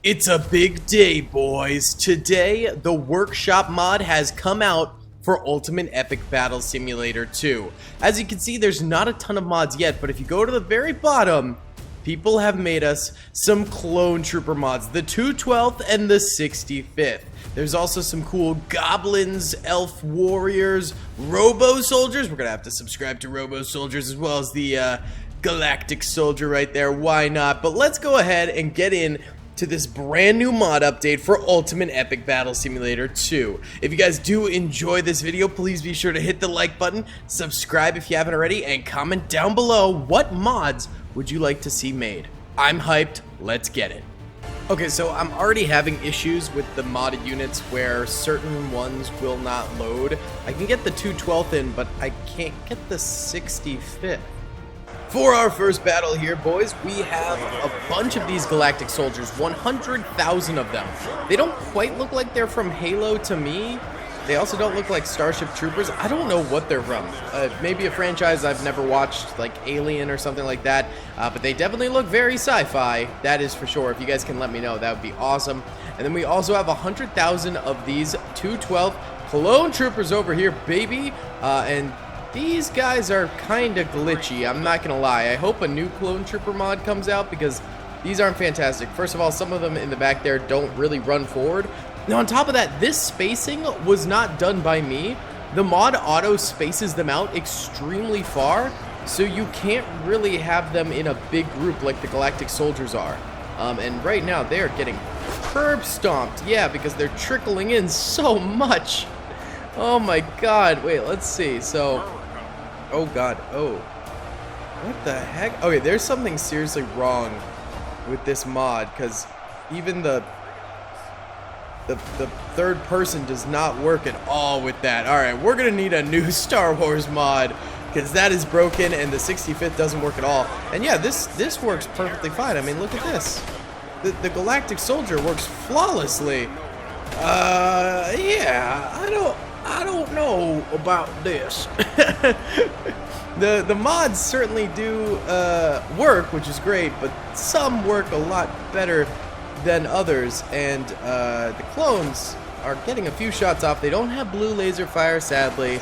It's a big day, boys. Today, the workshop mod has come out for Ultimate Epic Battle Simulator 2. As you can see, there's not a ton of mods yet, but if you go to the very bottom, people have made us some clone trooper mods, the 212th and the 65th. There's also some cool goblins, elf warriors, robo soldiers. We're gonna have to subscribe to robo soldiers as well as the Galactic soldier right there. Why not? But let's go ahead and get in to this brand new mod update for Ultimate Epic Battle Simulator 2. If you guys do enjoy this video, please be sure to hit the like button, subscribe if you haven't already, and comment down below what mods would you like to see made. I'm hyped, let's get it. Okay, so I'm already having issues with the modded units where certain ones will not load. I can get the 212th in, but I can't get the 65th. For our first battle here, boys, we have a bunch of these Galactic soldiers, 100,000 of them. They don't quite look like they're from Halo to me. They also don't look like Starship Troopers. I don't know what they're from. Maybe a franchise I've never watched, like Alien or something like that. But they definitely look very sci-fi, that is for sure. If you guys can let me know, that would be awesome. And then we also have 100,000 of these 212 clone troopers over here, baby. And these guys are kind of glitchy, I'm not gonna lie. I hope a new clone trooper mod comes out because these aren't fantastic. First of all, some of them in the back there don't really run forward. Now on top of that, this spacing was not done by me. The mod auto spaces them out extremely far, so you can't really have them in a big group like the Galactic soldiers are. And right now they are getting curb stomped, yeah, because they're trickling in so much. Oh my god, wait, let's see, so, oh god, oh, what the heck? Okay, there's something seriously wrong with this mod, because even the third person does not work at all with that. Alright, we're gonna need a new Star Wars mod, because that is broken, and the 65th doesn't work at all. And yeah, this works perfectly fine. I mean, look at this. The Galactic soldier works flawlessly. Yeah, I don't know about this. The mods certainly do work, which is great, but some work a lot better than others, and the clones are getting a few shots off. They don't have blue laser fire, sadly.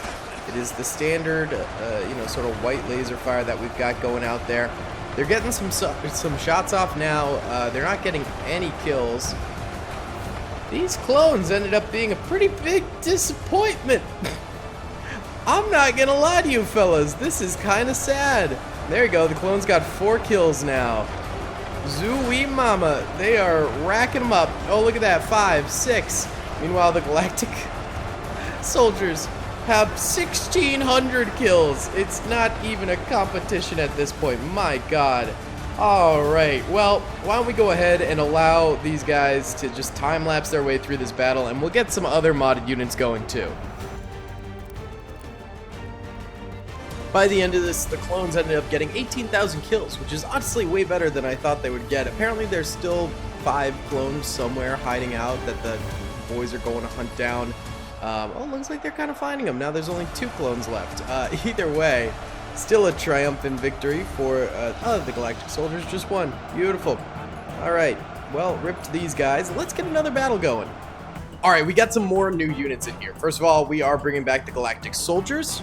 It is the standard, you know, sort of white laser fire that we've got going out there. They're getting some shots off now. They're not getting any kills. These clones ended up being a pretty big disappointment. I'm not gonna lie to you fellas, this is kinda sad. There you go, the clones got 4 kills now. Zooey mama, they are racking them up. Oh, look at that, 5, 6. Meanwhile, the Galactic soldiers have 1,600 kills. It's not even a competition at this point, my god. Alright, well, why don't we go ahead and allow these guys to just time-lapse their way through this battle, and we'll get some other modded units going too. By the end of this, the clones ended up getting 18,000 kills, which is honestly way better than I thought they would get. Apparently there's still 5 clones somewhere hiding out that the boys are going to hunt down. Oh, looks like they're kind of finding them. Now there's only 2 clones left. Either way, still a triumphant victory for the Galactic soldiers. Just one. Beautiful. Alright, well, rip to these guys. Let's get another battle going. Alright, we got some more new units in here. First of all, we are bringing back the Galactic soldiers.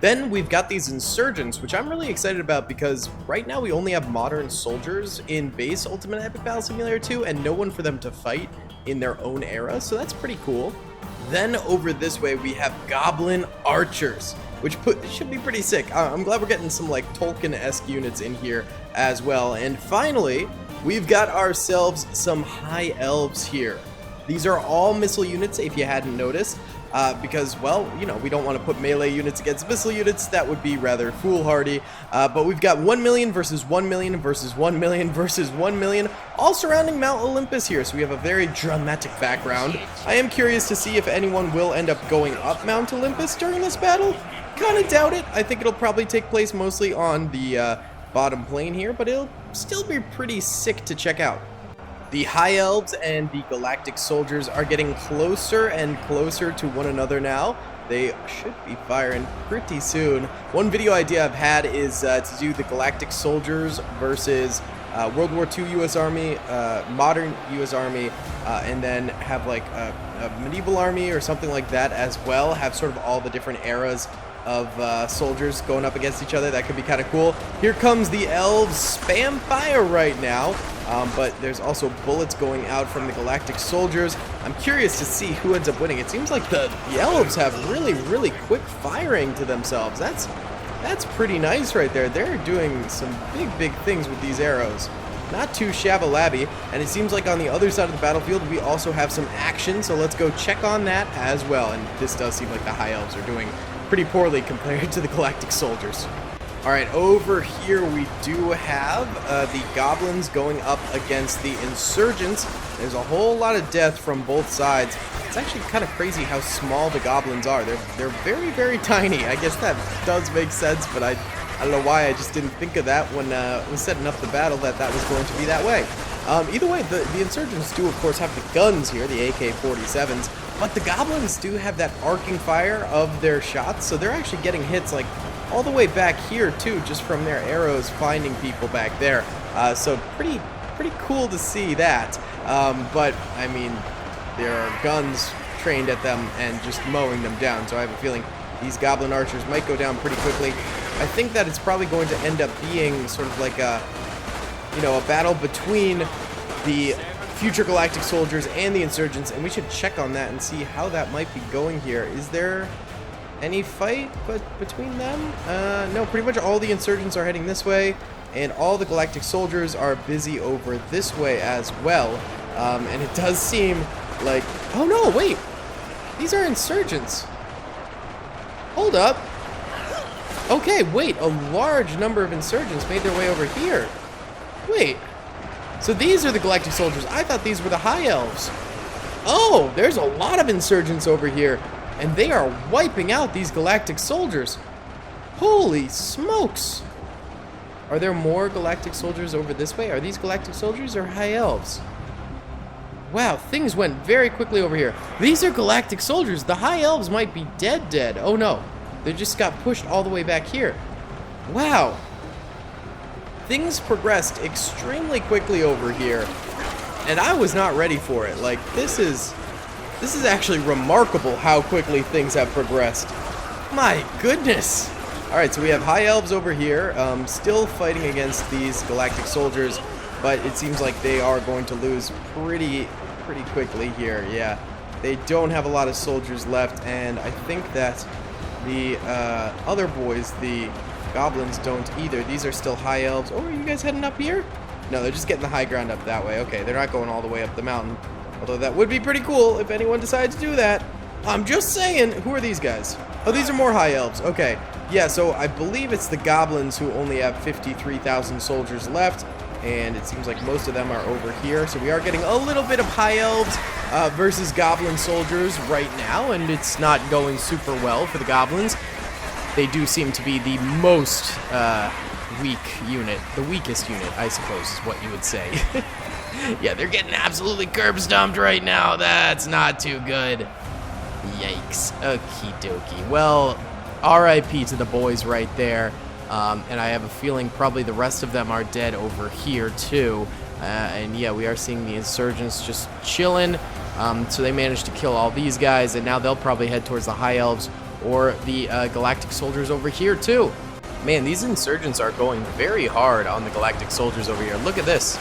Then we've got these insurgents, which I'm really excited about because right now we only have modern soldiers in base Ultimate Epic Battle Simulator 2 and no one for them to fight in their own era, so that's pretty cool. Then over this way we have Goblin Archers, which should be pretty sick. I'm glad we're getting some like Tolkien-esque units in here as well. And finally, we've got ourselves some High Elves here. These are all missile units if you hadn't noticed. Because, well, you know, we don't want to put melee units against missile units. That would be rather foolhardy. But we've got 1 million versus 1 million versus 1 million versus 1 million, all surrounding Mount Olympus here. So we have a very dramatic background. I am curious to see if anyone will end up going up Mount Olympus during this battle. Kind of doubt it. I think it'll probably take place mostly on the bottom plane here, but it'll still be pretty sick to check out. The High Elves and the Galactic soldiers are getting closer and closer to one another now. They should be firing pretty soon. One video idea I've had is to do the Galactic soldiers versus World War II U.S. Army, modern U.S. Army, and then have like a medieval army or something like that as well. Have sort of all the different eras of soldiers going up against each other. That could be kind of cool. Here comes the elves, spam fire right now, but there's also bullets going out from the Galactic soldiers. I'm curious to see who ends up winning. It seems like the elves have really quick firing to themselves. That's pretty nice right there. They're doing some big things with these arrows. Not too shabba-labby, and it seems like on the other side of the battlefield we also have some action, so let's go check on that as well. And this does seem like the High Elves are doing pretty poorly compared to the Galactic soldiers. Alright, over here we do have the Goblins going up against the Insurgents. There's a whole lot of death from both sides. It's actually kind of crazy how small the Goblins are. They're very tiny. I guess that does make sense, but I don't know why I just didn't think of that when setting up the battle, that was going to be that way. Either way, the Insurgents do, of course, have the guns here, the AK-47s, but the Goblins do have that arcing fire of their shots, so they're actually getting hits, like, all the way back here, too, just from their arrows finding people back there. So pretty cool to see that. But, I mean, there are guns trained at them and just mowing them down, so I have a feeling these Goblin archers might go down pretty quickly. I think that it's probably going to end up being sort of like a battle between the future Galactic soldiers and the Insurgents, and we should check on that and see how that might be going here. Is there any fight between them? No, pretty much all the Insurgents are heading this way, and all the Galactic soldiers are busy over this way as well. And it does seem like... Oh no, wait! These are Insurgents! Hold up! Okay, wait, a large number of Insurgents made their way over here. Wait, so these are the Galactic soldiers. I thought these were the High Elves. Oh, there's a lot of Insurgents over here, and they are wiping out these Galactic soldiers. Holy smokes! Are there more Galactic soldiers over this way? Are these Galactic soldiers or High Elves? Wow, things went very quickly over here. These are Galactic soldiers. The High Elves might be dead. Oh no, they just got pushed all the way back here. Wow. Things progressed extremely quickly over here, and I was not ready for it. Like, this is actually remarkable how quickly things have progressed. My goodness. Alright, so we have High Elves over here, still fighting against these Galactic soldiers, but it seems like they are going to lose pretty quickly here. Yeah, they don't have a lot of soldiers left, and I think that the other boys, the Goblins, don't either. These are still High Elves. Oh, are you guys heading up here? No, they're just getting the high ground up that way. Okay, they're not going all the way up the mountain. Although that would be pretty cool if anyone decides to do that. I'm just saying. Who are these guys? Oh, these are more High Elves. Okay. Yeah, so I believe it's the Goblins who only have 53,000 soldiers left. And it seems like most of them are over here. So we are getting a little bit of High Elves versus Goblin soldiers right now. And it's not going super well for the Goblins. They do seem to be the most weak unit. The weakest unit, I suppose, is what you would say. Yeah, they're getting absolutely curb stomped right now. That's not too good. Yikes. Okie dokie. Well, RIP to the boys right there. And I have a feeling probably the rest of them are dead over here, too. And yeah, we are seeing the Insurgents just chilling. So they managed to kill all these guys, and now they'll probably head towards the High Elves or the Galactic soldiers over here, too. Man, these Insurgents are going very hard on the Galactic soldiers over here. Look at this.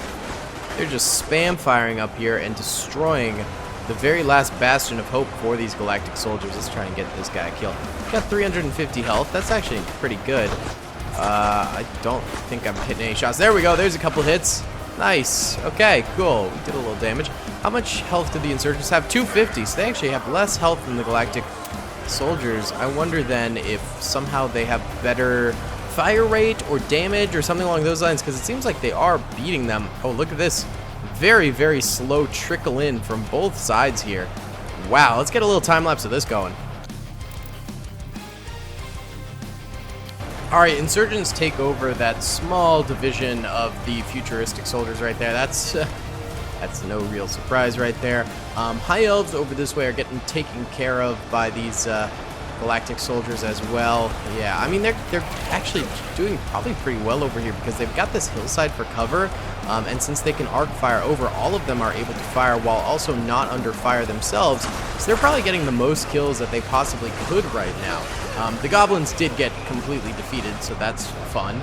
They're just spam firing up here and destroying the very last bastion of hope for these Galactic soldiers. Let's try and get this guy killed. Got 350 health. That's actually pretty good. I don't think I'm hitting any shots. There we go. There's a couple hits. Nice. Okay, cool. We did a little damage. How much health did the Insurgents have? 250. So they actually have less health than the Galactic soldiers. I wonder then if somehow they have better fire rate or damage or something along those lines, because it seems like they are beating them. Oh, look at this. Very slow trickle in from both sides here. Wow, let's get a little time lapse of this going. Alright, Insurgents take over that small division of the futuristic soldiers right there. That's no real surprise right there. High Elves over this way are getting taken care of by these Galactic soldiers as well. Yeah, I mean, they're actually doing probably pretty well over here because they've got this hillside for cover, and since they can arc fire over, all of them are able to fire while also not under fire themselves, so they're probably getting the most kills that they possibly could right now. The goblins did get completely defeated, so that's fun.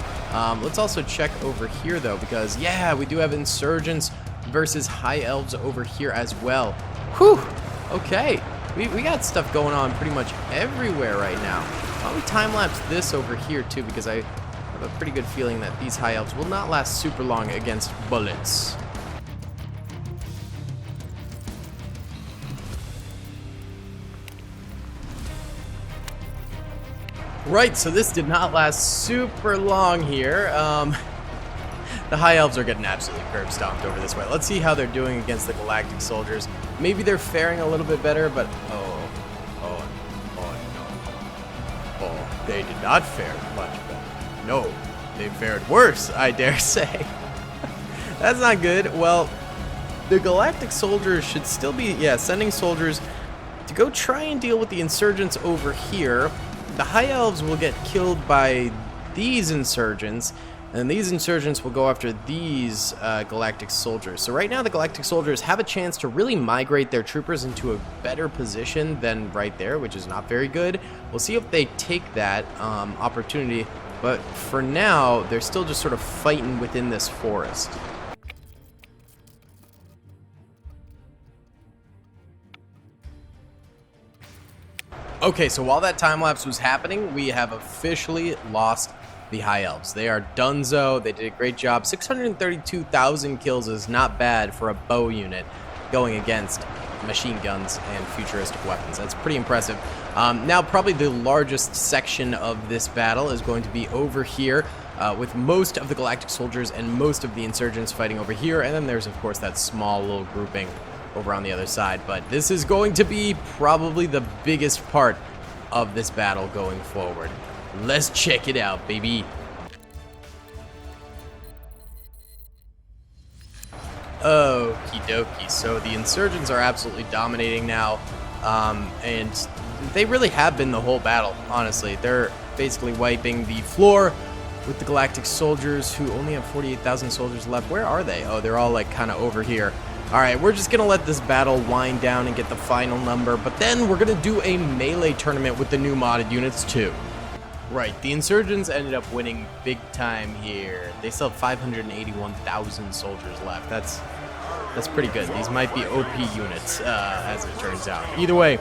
Let's also check over here though, because yeah, we do have insurgents versus high elves over here as well. Whew, okay. We got stuff going on pretty much everywhere right now. Why don't we time-lapse this over here too, because I have a pretty good feeling that these high elves will not last super long against bullets. Right, so this did not last super long here. The high elves are getting absolutely curb stomped over this way. Let's see how they're doing against the Galactic soldiers. Maybe they're faring a little bit better, but oh no. They did not fare much better. No, they fared worse, I dare say. That's not good. Well, the Galactic soldiers should still be, sending soldiers to go try and deal with the insurgents over here. The high elves will get killed by these insurgents, and these insurgents will go after these Galactic soldiers. So right now the Galactic soldiers have a chance to really migrate their troopers into a better position than right there, which is not very good. We'll see if they take that opportunity, but for now they're still just sort of fighting within this forest. Okay, so while that time lapse was happening, we have officially lost the high elves. They are donezo. They did a great job. 632,000 kills is not bad for a bow unit going against machine guns and futuristic weapons. That's pretty impressive. Now probably the largest section of this battle is going to be over here, with most of the Galactic soldiers and most of the insurgents fighting over here, and then there's of course that small little grouping over on the other side. But this is going to be probably the biggest part of this battle going forward. Let's check it out, baby. Okie dokie. So the insurgents are absolutely dominating now, and they really have been the whole battle, honestly. They're basically wiping the floor with the Galactic soldiers, who only have 48,000 soldiers left. Where are they? Oh, they're all like kind of over here. Alright, we're just gonna let this battle wind down and get the final number, but then we're gonna do a melee tournament with the new modded units too. Right, the insurgents ended up winning big time here. They still have 581,000 soldiers left. That's pretty good. These might be OP units, as it turns out. Either way,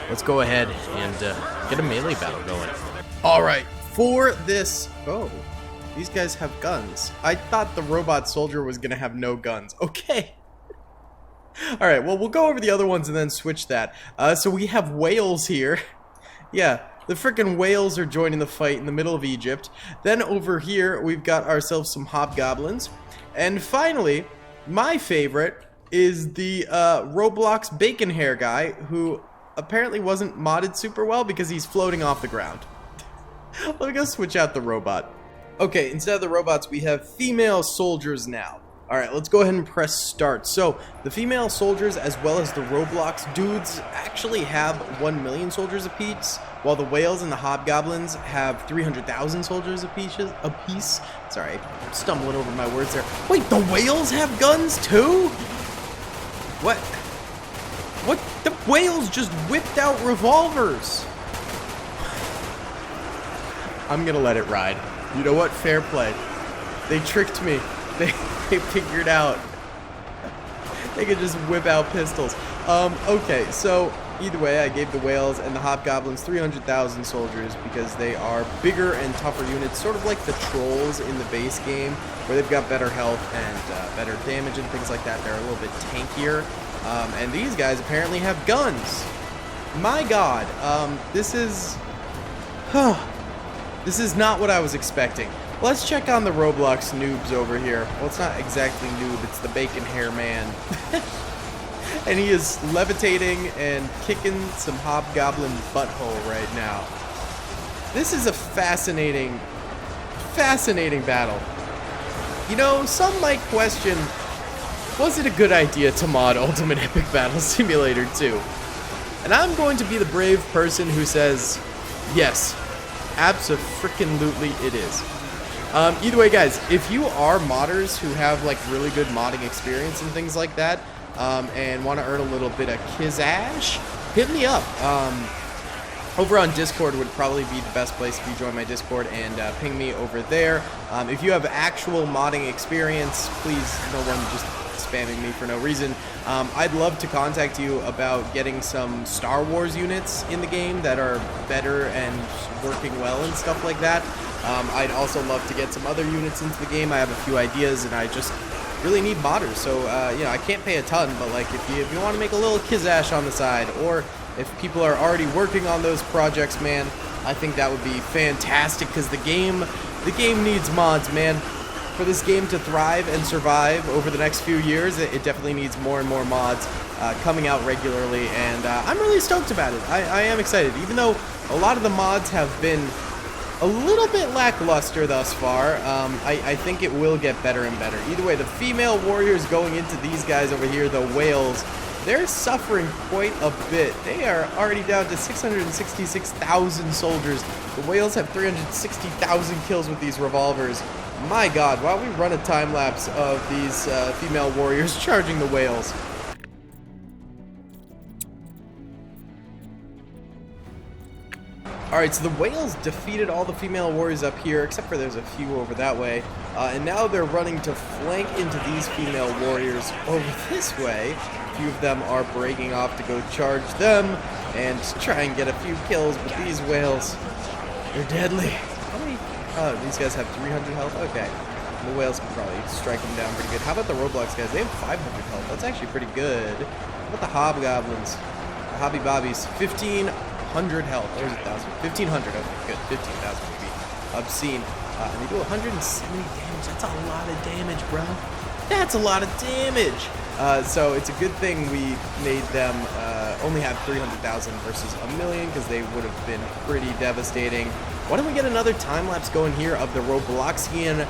let's go ahead and get a melee battle going. Alright, for this... Oh, these guys have guns. I thought the robot soldier was gonna have no guns. Okay. Alright, well, we'll go over the other ones and then switch that. So we have whales here. Yeah, the frickin' whales are joining the fight in the middle of Egypt. Then over here, we've got ourselves some hobgoblins. And finally, my favorite is the Roblox bacon hair guy, who apparently wasn't modded super well because he's floating off the ground. Let me go switch out the robot. Okay, instead of the robots, we have female soldiers now. Alright, let's go ahead and press start. So, the female soldiers as well as the Roblox dudes actually have 1 million soldiers apiece, while the whales and the hobgoblins have 300,000 soldiers apiece. Sorry, I'm stumbling over my words there. Wait, the whales have guns too? What? What? The whales just whipped out revolvers. I'm gonna let it ride. You know what? Fair play. They tricked me. They figured out they could just whip out pistols. Okay, so either way, I gave the whales and the hobgoblins 300,000 soldiers because they are bigger and tougher units, sort of like the trolls in the base game, where they've got better health and better damage and things like that. They're a little bit tankier, and these guys apparently have guns. My God, this is this is not what I was expecting. Let's check on the Roblox noobs over here. Well, it's not exactly noob, it's the bacon hair man. And he is levitating and kicking some hobgoblin butthole right now. This is a fascinating battle. You know, some might question, was it a good idea to mod Ultimate Epic Battle Simulator 2? And I'm going to be the brave person who says, yes, abso-freaking-lutely it is. Either way, guys, if you are modders who have like really good modding experience and things like that, and want to earn a little bit of kizash, hit me up. Over on Discord would probably be the best place if you join my Discord and ping me over there. If you have actual modding experience, please, no one just spamming me for no reason. I'd love to contact you about getting some Star Wars units in the game that are better and working well and stuff like that. I'd also love to get some other units into the game. I have a few ideas, and I just really need modders. So, you know, I can't pay a ton, but like if you want to make a little kizash on the side, or if people are already working on those projects, man, I think that would be fantastic, because the game needs mods, man. For this game to thrive and survive over the next few years, it definitely needs more and more mods coming out regularly, and I'm really stoked about it. I am excited, even though a lot of the mods have been a little bit lackluster thus far. I think it will get better and better. Either way, the female warriors going into these guys over here, the whales, they're suffering quite a bit. They are already down to 666,000 soldiers. The whales have 360,000 kills with these revolvers. My god, why don't we run a time lapse of these female warriors charging the whales? Alright, so the whales defeated all the female warriors up here, except for there's a few over that way. And now they're running to flank into these female warriors over this way. A few of them are breaking off to go charge them and try and get a few kills, but these whales, they're deadly. How many? Oh, these guys have 300 health? Okay. The whales can probably strike them down pretty good. How about the Roblox guys? They have 500 health. That's actually pretty good. How about the hobgoblins? The hobby bobbies, 1,500 health. There's 1,000. 1,500. Okay, good. 15,000 would be obscene. And they do 170 damage. That's a lot of damage, bro. That's a lot of damage. So it's a good thing we made them only have 300,000 versus a million, because they would have been pretty devastating. Why don't we get another time lapse going here of the Robloxian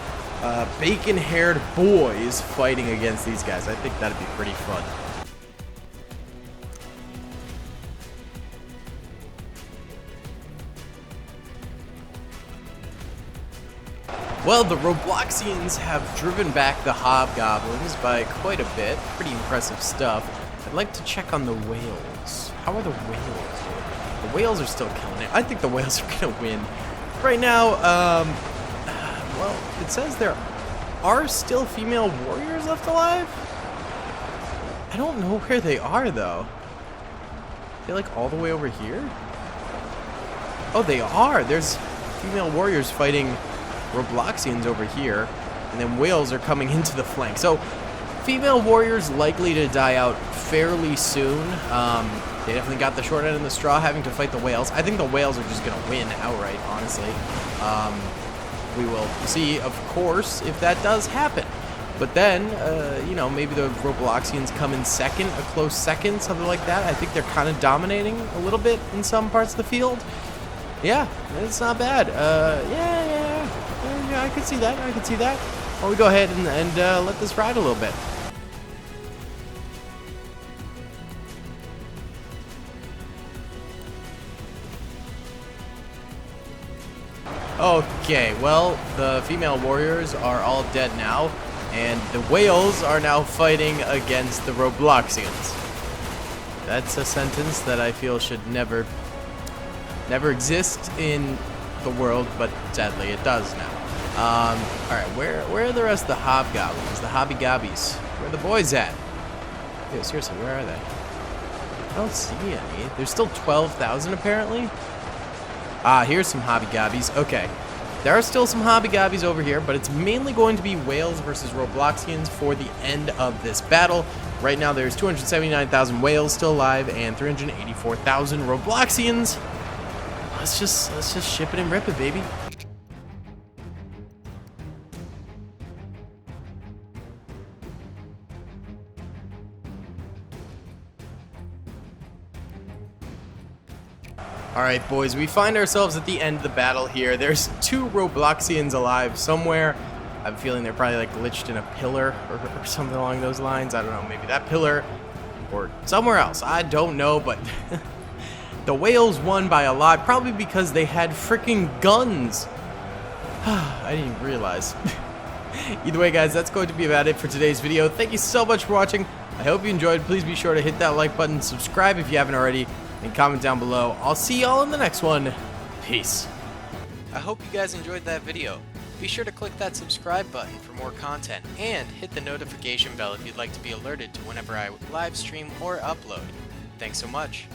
bacon-haired boys fighting against these guys? I think that'd be pretty fun. Well, the Robloxians have driven back the hobgoblins by quite a bit. Pretty impressive stuff. I'd like to check on the whales. How are the whales doing? The whales are still killing it. I think the whales are going to win. Right now, well, it says there are still female warriors left alive. I don't know where they are, though. They're like all the way over here? Oh, they are. There's female warriors fighting Robloxians over here, and then whales are coming into the flank. So female warriors likely to die out fairly soon. They definitely got the short end of the straw having to fight the whales. I think the whales are just going to win outright, honestly. We will see, of course, if that does happen. But then, you know, maybe the Robloxians come in second, a close second, something like that. I think they're kind of dominating a little bit in some parts of the field. Yeah, it's not bad. Yeah, I could see that. I could see that. Well, we go ahead and let this ride a little bit. Okay, well, the female warriors are all dead now, and the whales are now fighting against the Robloxians. That's a sentence that I feel should never exist in the world, but sadly it does now. Alright, where are the rest of the hobgoblins, the hobbygobbies? Where are the boys at? Dude, seriously, where are they? I don't see any. There's still 12,000 apparently. Here's some hobbygobbies. Okay, there are still some hobbygobbies over here, but it's mainly going to be whales versus Robloxians for the end of this battle. Right now there's 279,000 whales still alive and 384,000 Robloxians. Let's just ship it and rip it, baby. Alright, boys, we find ourselves at the end of the battle here. There's 2 Robloxians alive somewhere. I have a feeling they're probably like glitched in a pillar or something along those lines. I don't know, maybe that pillar or somewhere else. I don't know, but the whales won by a lot, probably because they had freaking guns. I didn't even realize. Either way, guys, that's going to be about it for today's video. Thank you so much for watching. I hope you enjoyed. Please be sure to hit that like button, subscribe if you haven't already, and comment down below. I'll see y'all in the next one. Peace. I hope you guys enjoyed that video. Be sure to click that subscribe button for more content, and hit the notification bell if you'd like to be alerted to whenever I live stream or upload. Thanks so much.